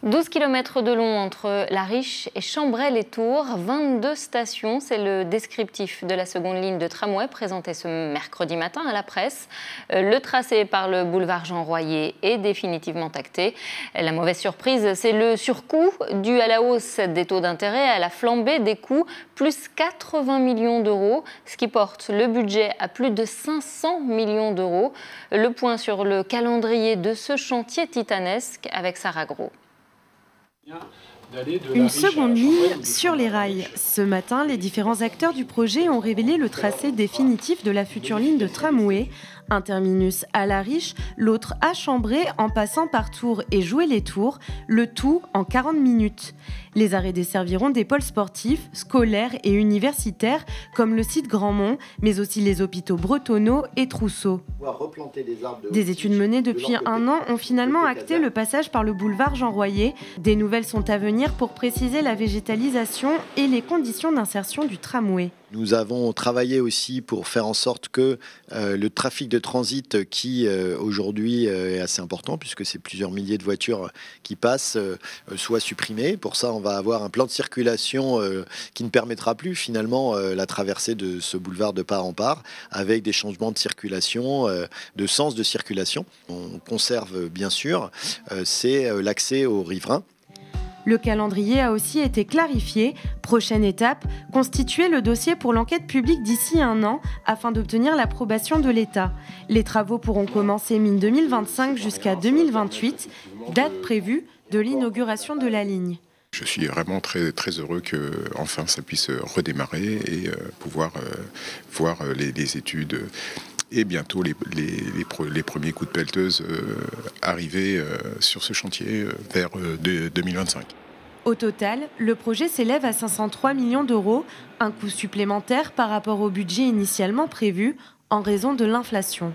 12 km de long entre La Riche et Chambray-les-Tours, 22 stations, c'est le descriptif de la seconde ligne de tramway présenté ce mercredi matin à la presse. Le tracé par le boulevard Jean Royer est définitivement acté. La mauvaise surprise, c'est le surcoût dû à la hausse des taux d'intérêt, à la flambée des coûts, plus 80 millions d'euros, ce qui porte le budget à plus de 500 millions d'euros. Le point sur le calendrier de ce chantier titanesque avec Sarah Gros. Une seconde ligne sur les rails. Ce matin, les différents acteurs du projet ont révélé le tracé définitif de la future ligne de tramway. Un terminus à La Riche, l'autre à Chambray en passant par Tours et Joué-les-Tours, le tout en 40 minutes. Les arrêts desserviront des pôles sportifs, scolaires et universitaires comme le site Grandmont, mais aussi les hôpitaux Bretonneau et Trousseau. Des études menées depuis un an ont finalement acté le passage par le boulevard Jean Royer. Des nouvelles sont à venir pour préciser la végétalisation et les conditions d'insertion du tramway. Nous avons travaillé aussi pour faire en sorte que le trafic de transit qui aujourd'hui est assez important puisque c'est plusieurs milliers de voitures qui passent soit supprimé. Pour ça, on va avoir un plan de circulation qui ne permettra plus finalement la traversée de ce boulevard de part en part avec des changements de circulation, de sens de circulation. On conserve bien sûr, c'est l'accès aux riverains. Le calendrier a aussi été clarifié. Prochaine étape, constituer le dossier pour l'enquête publique d'ici un an afin d'obtenir l'approbation de l'État. Les travaux pourront commencer mi-2025 jusqu'à 2028, date prévue de l'inauguration de la ligne. Je suis vraiment très, très heureux que enfin ça puisse redémarrer et pouvoir voir les études et bientôt les premiers coups de pelleteuse arriver sur ce chantier vers 2025. Au total, le projet s'élève à 503 millions d'euros, un coût supplémentaire par rapport au budget initialement prévu en raison de l'inflation.